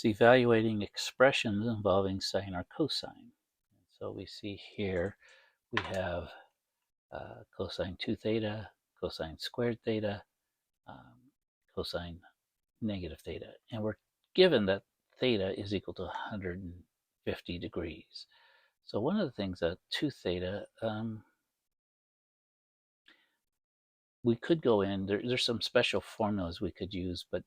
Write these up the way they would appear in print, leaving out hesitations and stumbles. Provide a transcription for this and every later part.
It's evaluating expressions involving sine or cosine. So we see here we have cosine 2 theta, cosine squared theta, cosine negative theta. And we're given that theta is equal to 150 degrees. So one of the things that 2 theta, we could go in, there's some special formulas we could use, but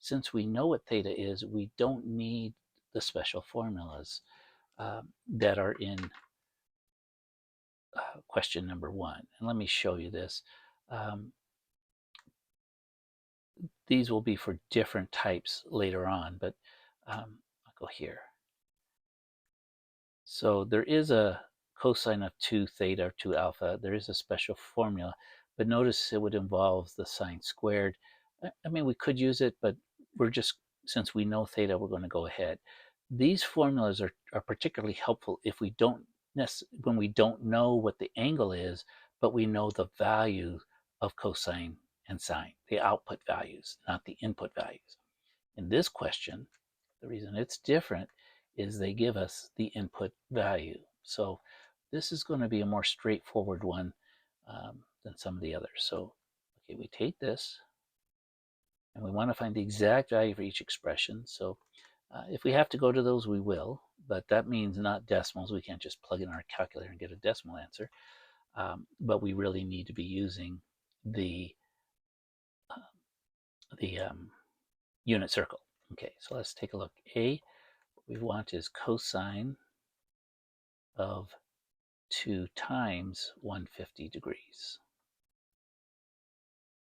since we know what theta is, we don't need the special formulas that are in question number 1. And let me show you this. These will be for different types later on, but I'll go here. So there is a cosine of 2 theta or 2 alpha. There is a special formula, but notice it would involve the sine squared. I mean, we could use it, but we're just, since we know theta, we're going to go ahead. These formulas are particularly helpful if we don't when we don't know what the angle is, but we know the value of cosine and sine, the output values, not the input values. In this question, the reason it's different is they give us the input value. So this is going to be a more straightforward one than some of the others. So, okay, we take this, and we want to find the exact value for each expression. So if we have to go to those, we will, but that means not decimals. We can't just plug in our calculator and get a decimal answer. But we really need to be using the unit circle. Okay, so let's take a look. What we want is cosine of 2 times 150 degrees.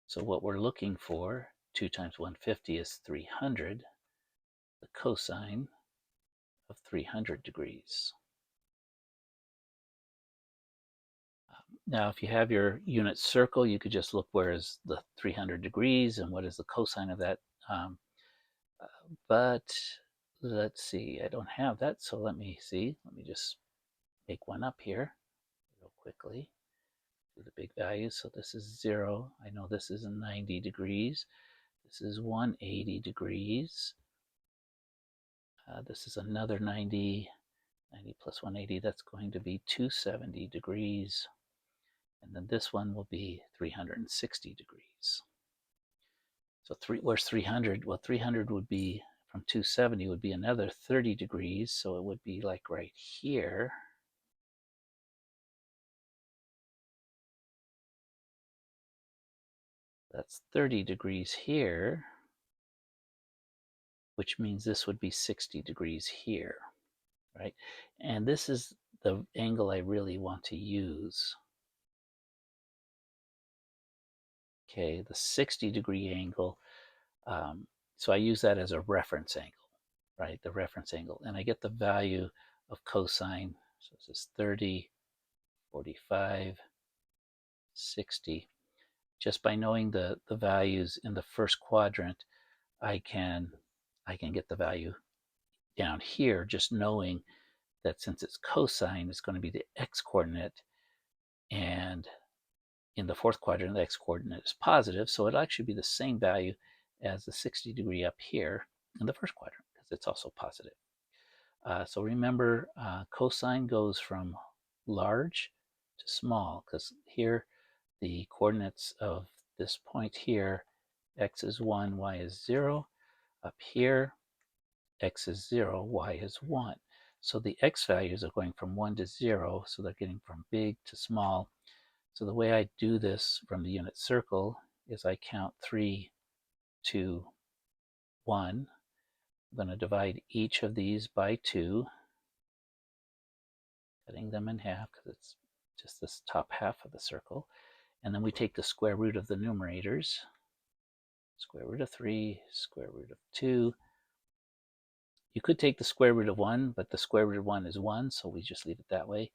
So what we're looking for, 2 times 150 is 300, the cosine of 300 degrees. Now, if you have your unit circle, you could just look where is the 300 degrees and what is the cosine of that. But let's see, I don't have that, so let me see. Let me just make one up here real quickly. Do the big values. So this is 0. I know this is 90 degrees. This is 180 degrees. This is another 90. 90 plus 180, that's going to be 270 degrees. And then this one will be 360 degrees. So where's 300? Well, 300 would be from 270 would be another 30 degrees. So it would be like right here. That's 30 degrees here, which means this would be 60 degrees here, right? And this is the angle I really want to use. Okay, the 60-degree angle. So I use that as a reference angle, right? The reference angle. And I get the value of cosine. So this is 30, 45, 60. Just by knowing the values in the first quadrant, I can get the value down here, just knowing that since it's cosine, it's going to be the x-coordinate, and in the fourth quadrant, the x-coordinate is positive, so it'll actually be the same value as the 60 degree up here in the first quadrant, because it's also positive. So remember, cosine goes from large to small, because here the coordinates of this point here, x is 1, y is 0. Up here, x is 0, y is 1. So the x values are going from 1 to 0, so they're getting from big to small. So the way I do this from the unit circle is I count 3, 2, 1. I'm going to divide each of these by 2, cutting them in half because it's just this top half of the circle. And then we take the square root of the numerators. Square root of 3, square root of 2. You could take the square root of 1, but the square root of 1 is 1, so we just leave it that way.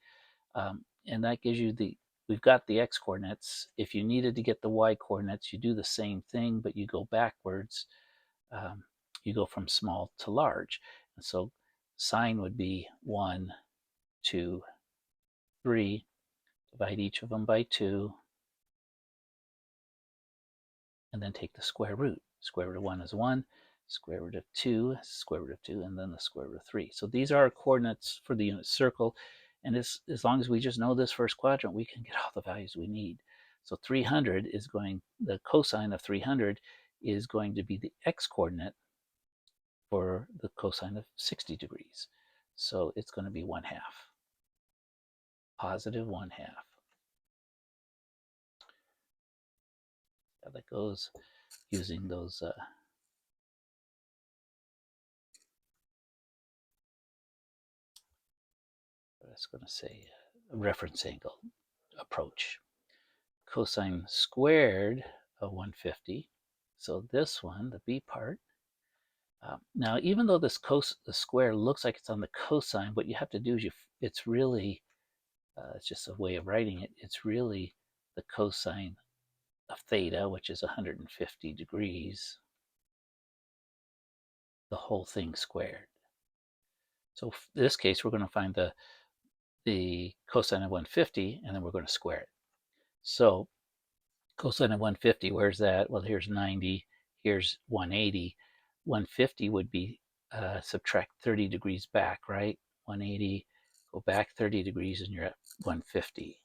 And that gives you we've got the x-coordinates. If you needed to get the y-coordinates, you do the same thing, but you go backwards. You go from small to large. And so sine would be 1, 2, 3. Divide each of them by 2. And then take the square root. Square root of 1 is 1. square root of 2, square root of 2, and then the square root of 3. So these are our coordinates for the unit circle. And as long as we just know this first quadrant, we can get all the values we need. So 300 is going, the cosine of 300 is going to be the x-coordinate for the cosine of 60 degrees. So it's going to be 1/2, positive 1/2. How that goes using those I was going to say a reference angle approach. Cosine squared of 150. So this one, the B part. Now, even though this the square looks like it's on the cosine, what you have to do is it's really, it's just a way of writing it. It's really the cosine of theta, which is 150 degrees, the whole thing squared. So in this case, we're going to find the cosine of 150, and then we're going to square it. So cosine of 150, where's that? Well, here's 90, here's 180. 150 would be subtract 30 degrees back, right? 180, go back 30 degrees, and you're at 150.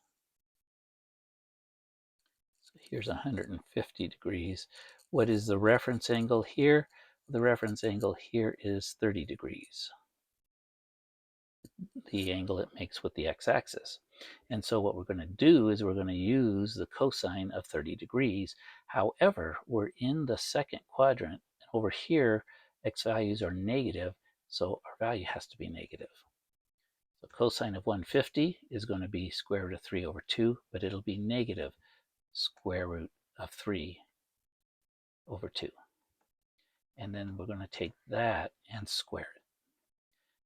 So here's 150 degrees. What is the reference angle here? The reference angle here is 30 degrees, the angle it makes with the x-axis. And so what we're going to do is we're going to use the cosine of 30 degrees. However, we're in the second quadrant. Over here, x values are negative, so our value has to be negative. So cosine of 150 is going to be square root of 3 over 2, but it'll be negative square root of 3 over 2. And then we're going to take that and square it.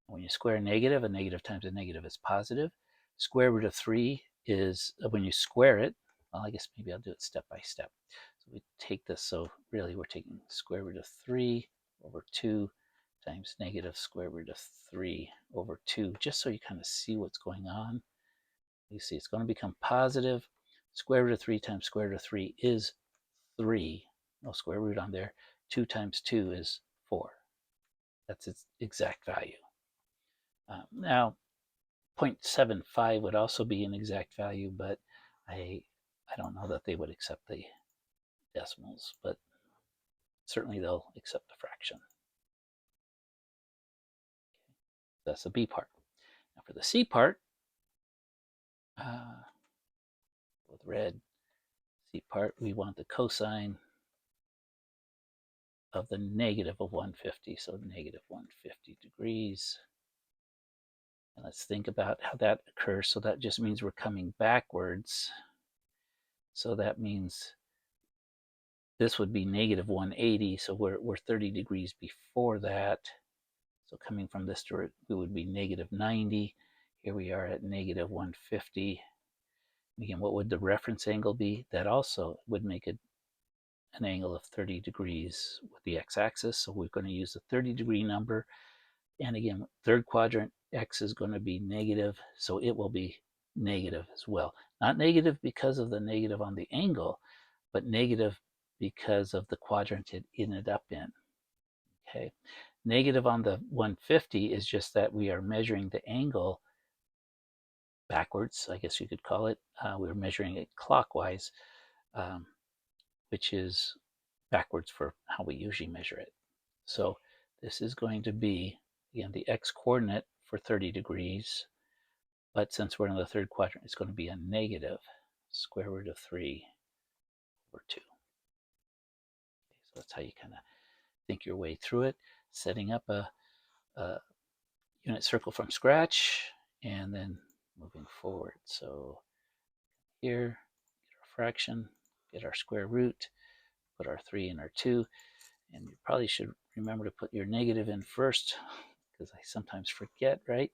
When you square a negative times a negative is positive. Square root of 3 is, when you square it, well, I guess maybe I'll do it step by step. So we take this, so really we're taking square root of 3 over 2 times negative square root of 3 over 2, just so you kind of see what's going on. You see it's going to become positive. Square root of 3 times square root of 3 is 3. No square root on there. 2 times 2 is 4. That's its exact value. Now, 0.75 would also be an exact value, but I don't know that they would accept the decimals, but certainly they'll accept the fraction. That's the B part. Now for the C part, with red, C part, we want the cosine of the negative of 150, so negative 150 degrees. And let's think about how that occurs. So that just means we're coming backwards. So that means this would be negative 180. So we're 30 degrees before that. So coming from this direction, we would be negative 90. Here we are at negative 150. Again, what would the reference angle be? That also would make it an angle of 30 degrees with the x-axis. So we're going to use the 30-degree number. And again, third quadrant, x is going to be negative, so it will be negative as well. Not negative because of the negative on the angle, but negative because of the quadrant it ended up in. Okay, negative on the 150 is just that we are measuring the angle backwards, I guess you could call it. We're measuring it clockwise, which is backwards for how we usually measure it. So this is going to be, again, the x-coordinate for 30 degrees, but since we're in the third quadrant, it's going to be a negative square root of 3 over 2. Okay, so that's how you kind of think your way through it, setting up a unit circle from scratch, and then moving forward. So here, get our fraction, get our square root, put our 3 and our 2, and you probably should remember to put your negative in first, because I sometimes forget, right?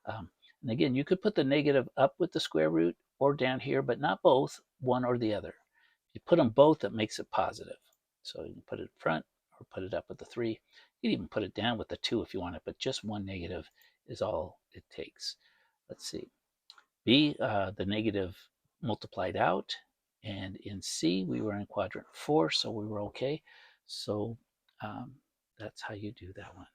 And again, you could put the negative up with the square root or down here, but not both, one or the other. If you put them both, it makes it positive. So you can put it in front or put it up with the 3. You can even put it down with the 2 if you want it, but just one negative is all it takes. Let's see. B, the negative multiplied out. And in C, we were in quadrant 4, so we were okay. So that's how you do that one.